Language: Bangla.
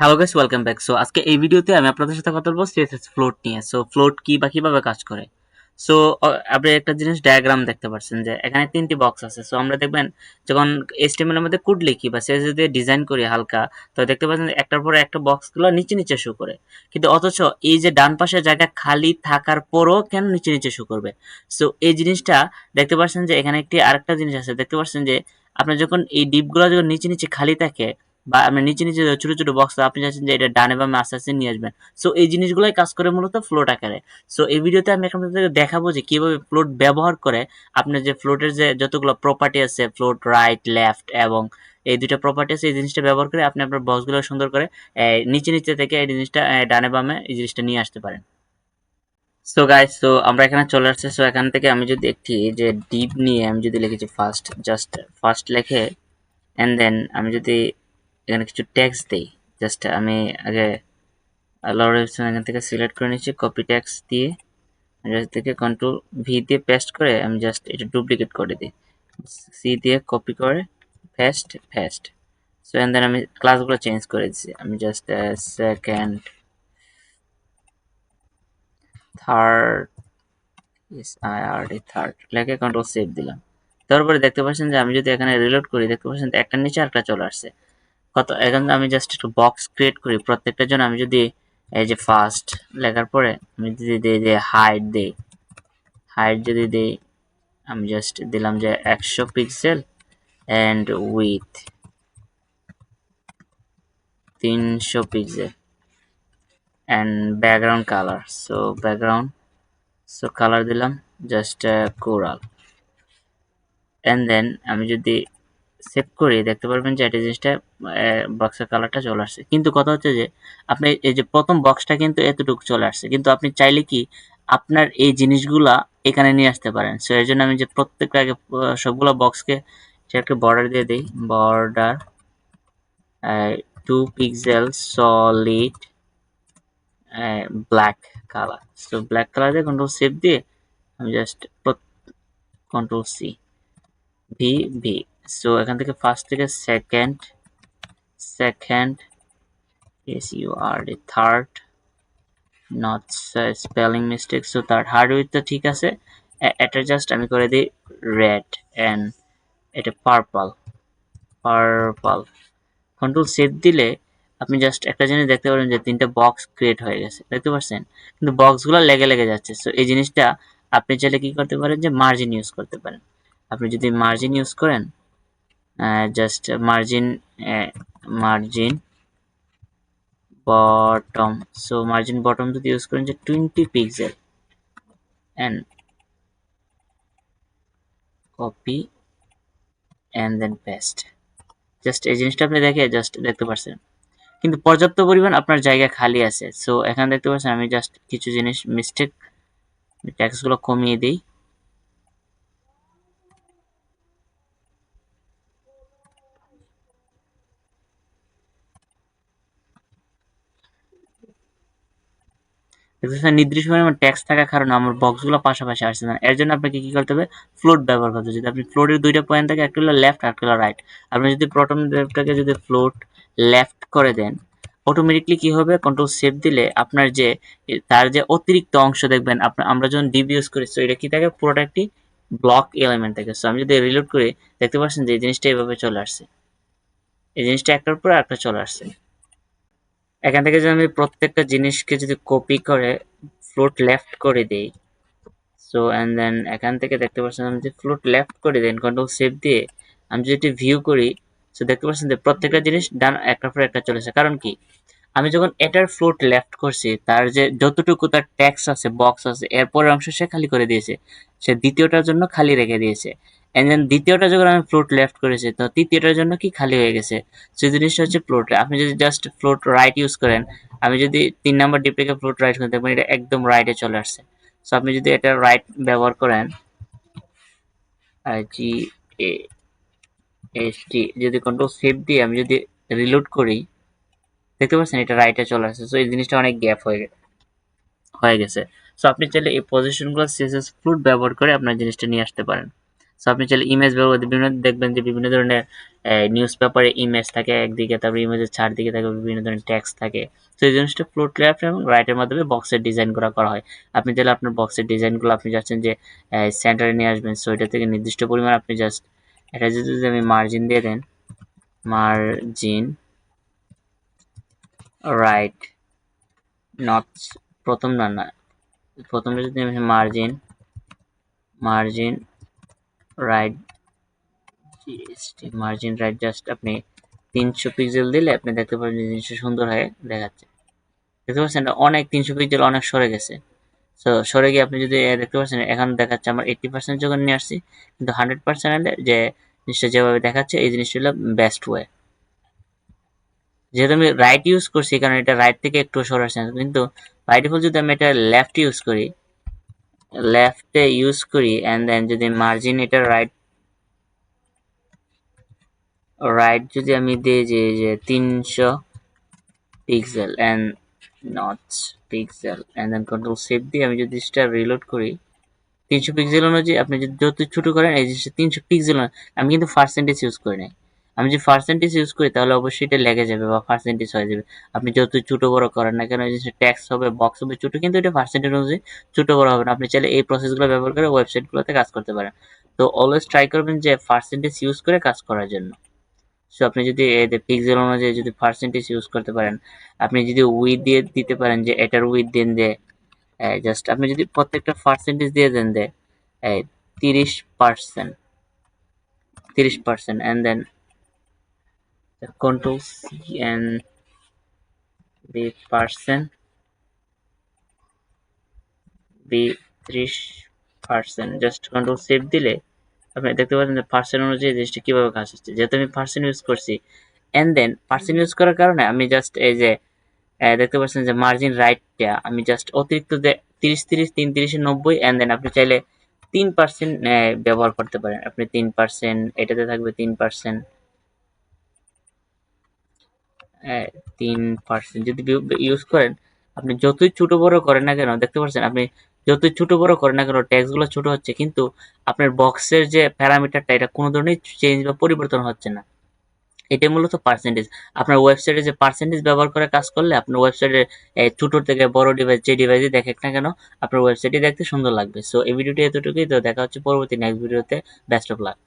Hello guys, welcome back. So আজকে এই ভিডিওতে আমি আপনাদের সাথে কথা বলবো সিএসএস ফ্লোট নিয়ে। সো ফ্লোট কি বা কিভাবে কাজ করে। সো আপনি একটা জিনিস ডায়াগ্রাম দেখতে পাচ্ছেন যে এখানে তিনটি বক্স আছে। সো আমরা দেখবেন যখন এইচটিএমএল এর মধ্যে কোড লিখি বা সিএসএস দিয়ে ডিজাইন করি হালকা, তো দেখতে পাচ্ছেন যে একটার পরে একটা বক্সগুলো নিচে নিচে শো করে। কিন্তু অথচ এই যে ডান পাশের জায়গা খালি থাকার পরও কেন নিচে নিচে শো করবে? সো এই জিনিসটা দেখতে পাচ্ছেন যে এখানে একটি আরেকটা জিনিস আছে। দেখতে পাচ্ছেন যে আপনার যখন এই ডিপগুলো যখন নিচে নিচে খালি থাকে বা আপনার নিচে নিচে ছোট ছোট বক্স আপনি চাচ্ছেন যে এটা ডানে বামে আস্তে আস্তে নিয়ে আসবেন। সো এই জিনিসগুলোই কাজ করে মূলত ফ্লোট আকারে। সো এই ভিডিওতে আমি আপনাদেরকে দেখাবো যে কিভাবে ফ্লোট ব্যবহার করে আপনার যে ফ্লোটের যে যতগুলো প্রপার্টি আছে, ফ্লোট রাইট লেফট এবং এই দুইটা প্রপার্টি আছে, এই জিনিসটা ব্যবহার করে আপনি আপনার বক্সগুলো সুন্দর করে নিচে নিচে থেকে এই জিনিসটা ডানে বামে এই জিনিসটা নিয়ে আসতে পারেন। সো গাইস, তো আমরা এখানে চলে আসছে। সো এখান থেকে আমি যদি একটি যে ডিপ নিয়ে আমি যদি লিখেছি ফার্স্ট, জাস্ট ফার্স্ট লিখে এন্ড দেন আমি যদি এখানে কিছু টেক্সট দেই, জাস্ট আমি আগে লর্ড অপশন এখান থেকে সিলেক্ট করে নিচ্ছি, কপি টেক্সট দিয়ে জাস্ট থেকে কন্ট্রোল ভি দিয়ে পেস্ট করে আমি জাস্ট এটা ডুপ্লিকেট করে দিই, সি দিয়ে কপি করে paste paste. So and then আমি ক্লাসগুলো চেঞ্জ করে দিচ্ছি, আমি জাস্ট সেকেন্ড থার্ড থার্ড লেখে কন্ট্রোল সেভ দিলাম। তারপরে দেখতে পাচ্ছেন যে আমি যদি এখানে রিলোড করি, দেখতে পাচ্ছেন একটা নিচে আরেকটা চলে আসছে। কত এখন আমি জাস্ট একটু বক্স ক্রিয়েট করি প্রত্যেকটার জন্য। আমি যদি এই যে ফার্স্ট লেখার পরে আমি যদি দিই যে হাইট দিই, হাইট যদি দিই আমি জাস্ট দিলাম যে 100 pixel and width 300 pixel and background colour, so background, so colour দিলাম জাস্ট কোরাল এন্ড দেন আমি যদি সেভ করি দেখতে পারবেন যে এটা জিনিসটা বক্সের কালারটা চলে আসছে। কিন্তু কথা হচ্ছে যে আপনি এই যে প্রথম বক্সটা কিন্তু এতটুকু চলে আসছে, কিন্তু আপনি চাইলে কি আপনার এই জিনিসগুলা এখানে নিয়ে আসতে পারেন। সো এর জন্য আমি যে প্রত্যেকটা আগে সবগুলো বক্সকে একটা বর্ডার দিয়ে দিই, border 2 pixel solid black colour. So black colour দিয়ে কন্ট্রোল সেভ দিয়ে আমি just control C V V. So এখান থেকে ফার্স্ট থেকে second, second third, not spelling mistake. So third hard উইথটা ঠিক আছে, এটা জাস্ট আমি করে দিই রেড এন্ড এটা পার্পল, পার্পল। কন্ট্রোল সেভ দিলে আপনি জাস্ট একটা জিনিস দেখতে পারেন যে তিনটা বক্স ক্রিয়েট হয়ে গেছে, দেখতে পাচ্ছেন? কিন্তু বক্সগুলো লেগে লেগে যাচ্ছে। সো এই জিনিসটা আপনি চাইলে কি করতে পারেন যে মার্জিন ইউজ করতে পারেন। আপনি যদি মার্জিন ইউজ করেন, just margin, margin bottom, so margin bottom যদি ইউজ করেন যে 20 pixel and copy and then paste, just এই জিনিসটা আপনি দেখে জাস্ট দেখতে পাচ্ছেন কিন্তু পর্যাপ্ত পরিমাণ আপনার জায়গা খালি আছে। সো এখানে দেখতে পাচ্ছেন আমি জাস্ট কিছু জিনিস মিস্টেক, ট্যাক্সগুলো কমিয়ে দিই। দেখতেছেন নির্দিষ্ট পরিমাণ ট্যাক্স থাকার কারণে আমার বক্সগুলো পাশাপাশি আসছে না। এর জন্য আপনাকে কি করতে হবে, ফ্লোট ব্যবহার করতে হবে। যদি আপনি ফ্লোটের দুইটা পয়েন্ট থাকে, একটা হলো লেফট আর একটা হলো রাইট, আপনি যদি প্রথম লেফটটাকে যদি ফ্লোট লেফট করে দেন, অটোমেটিকলি কি হবে, কন্ট্রোল সেভ দিলে আপনার যে তার যে অতিরিক্ত অংশ দেখবেন আপনার, আমরা যখন ডিভ ইউজ করি সো এটা কি থাকে, পুরোটা একটি ব্লক এলিমেন্ট থাকে। সো আমি যদি রিলোড করি দেখতে পাচ্ছেন যে এই জিনিসটা এইভাবে চলে আসছে, এই জিনিসটা একটার পর একটা চলে আসছে। এখান থেকে যদি আমি প্রত্যেকটা জিনিসকে যদি কপি করে ফ্লোট লেফট করে দিই, সো এন্ড দেন এখান থেকে দেখতে পাচ্ছেন আমি যদি ফ্লোট লেফট করে দেন কন্ট্রোল সেভ দিয়ে আমি যদি ভিউ করি, সো দেখতে পাচ্ছেন যে প্রত্যেকটা জিনিস ডান একটার পর একটা চলেছে। কারণ কি, আমি যখন এটার ফ্লোট লেফট করছি তার যে যতটুকু তার ট্যাক্স আছে, বক্স আছে, এরপরের অংশ সে খালি করে দিয়েছে, সে দ্বিতীয়টার জন্য খালি রেখে দিয়েছে। এন্ড দেন দ্বিতীয়টা যখন আমি ফ্লোট লেফট করেছি তো তৃতীয়টার জন্য কি খালি হয়ে গেছে। সেই জিনিসটা হচ্ছে ফ্লোট। আপনি যদি জাস্ট ফ্লোট রাইট ইউজ করেন, আমি যদি 3 নাম্বার ডিপ থেকে ফ্লোট রাইট করি দেখবেন এটা একদম রাইটে চলে আসছে। সো আপনি যদি এটা রাইট ব্যবহার করেন, জি এ এস টি, যদি কন্ট্রোল সেভ দিয়ে আমি যদি রিলোড করি দেখতে পাচ্ছেন এটা রাইটে চলে আসছে। সো এই জিনিসটা অনেক গ্যাপ হয়ে গেছে। সো আপনি চাইলে এই পজিশনগুলো সিএসএস ফ্লুট ব্যবহার করে আপনার জিনিসটা নিয়ে আসতে পারেন। সো আপনি চাইলে ইমেজ ব্যবহার করতে বিভিন্ন দেখবেন যে বিভিন্ন ধরনের নিউজ পেপারে ইমেজ থাকে একদিকে, তারপর ইমেজের চারদিকে থাকে বিভিন্ন ধরনের টেক্সট থাকে। তো এই জিনিসটা ফ্লোট লেফট এবং রাইটের মাধ্যমে বক্সের ডিজাইন করা হয়। আপনি চাইলে আপনার বক্সের ডিজাইনগুলো আপনি চাচ্ছেন যে সেন্টারে নিয়ে আসবেন, সো এটা থেকে নির্দিষ্ট পরিমাণ আপনি জাস্ট এটা যদি আমি মার্জিন দিয়ে দেন, মার্জিন রাইট নট প্রথম না প্রথমটা যদি আমি margin right margin right just আপনি 300 পিক্সেল দিলে আপনি দেখতে পাবেন যে জিনিসটা সুন্দর হয়ে দেখাচ্ছে। দেখতে পাচ্ছেন অনেক 300 পিক্সেল অনেক সরে গেছে। সো সরে গিয়ে আপনি যদি দেখতে পাচ্ছেন এখন দেখাচ্ছে আমার 80% যখন নিয়ে আসছি, কিন্তু 100% হলে যে জিনিসটা যেভাবে দেখাচ্ছে এই জিনিসটা হলো বেস্ট ওয়ে। যেহেতু আমি রাইট ইউজ করছি কারণ এটা রাইট থেকে একটু সরে আসছে, কিন্তু বাই ডিফল্ট যদি আমি এটা লেফট ইউজ করি, লেফটে ইউজ করি এন্ড দেন যদি মার্জিন এটা রাইট রাইট যদি আমি দিই যে 300 pixel and not pixel and then control shift দিয়ে আমি যদি এটা রিলোড করি 300 পিক্সেল অনুযায়ী আপনি যদি যত ছোট করেন এই জিনিসটা 300 পিক্সেল, আমি কিন্তু পার্সেন্টেজ ইউজ করি নাই। আমি যদি পার্সেন্টেজ ইউজ করি তাহলে অবশ্যই এটা লেগে যাবে বা পার্সেন্টেজ হয়ে যাবে। আপনি যত ছোট বড় করেন না কেন এই জিনিসটা টেক্সট হবে, বক্স হবে ছোট, কিন্তু এটা পার্সেন্টেজ অনুযায়ী ছোট বড় হবে না। আপনি চাইলে এই প্রসেসগুলো ব্যবহার করে ওয়েবসাইটগুলোতে কাজ করতে পারেন। তো অলওয়েজ ট্রাই করবেন যে পার্সেন্টেজ ইউজ করে কাজ করার জন্য। সো আপনি যদি পিক্সেল অনুযায়ী যদি পার্সেন্টেজ ইউজ করতে পারেন, আপনি যদি উইথ দিয়ে দিতে পারেন যে এটার উইথ দেন যে জাস্ট আপনি যদি প্রত্যেকটা পার্সেন্টেজ দিয়ে দেন যে 30%, 30% and then control C and the percent the 30% just control save দিলে আপনি দেখতে পাচ্ছেন যে পার্সেন্ট অনুযায়ী জিনিসটা কিভাবে কাজ হচ্ছে। যেহেতু আমি পার্সেন্ট ইউজ করছি এন্ড দেন পার্সেন্ট ইউজ করার কারণে আমি জাস্ট এই যে দেখতে পাচ্ছেন যে মার্জিন রাইটটা আমি জাস্ট অতিরিক্ত 30 30 3 30 90 এন্ড দেন আপনি চাইলে 3% ব্যবহার করতে পারেন। আপনি 3% এটাতে থাকবে 3%, 3% যদি ইউজ করেন, আপনি যতই ছোট বড় করেন না কেন দেখতে পাচ্ছেন আপনি যতই ছোট বড় করেন না কেন টেক্সট গুলো ছোট হচ্ছে, কিন্তু আপনার বক্সের যে প্যারামিটারটা এটা কোনো ধরনের চেঞ্জ বা পরিবর্তন হচ্ছে না। এটাই মূলত পার্সেন্টেজ। আপনার ওয়েবসাইটে যে পার্সেন্টেজ ব্যবহার করে কাজ করলে আপনার ওয়েবসাইটে ছোট থেকে বড় ডিভাইস যে ডিভাইসই দেখেন না কেন আপনার ওয়েবসাইটে দেখতে সুন্দর লাগবে। সো এই ভিডিওটি এতটুকুই, তো দেখা হচ্ছে পরবর্তী নেক্সট ভিডিওতে। Best of luck.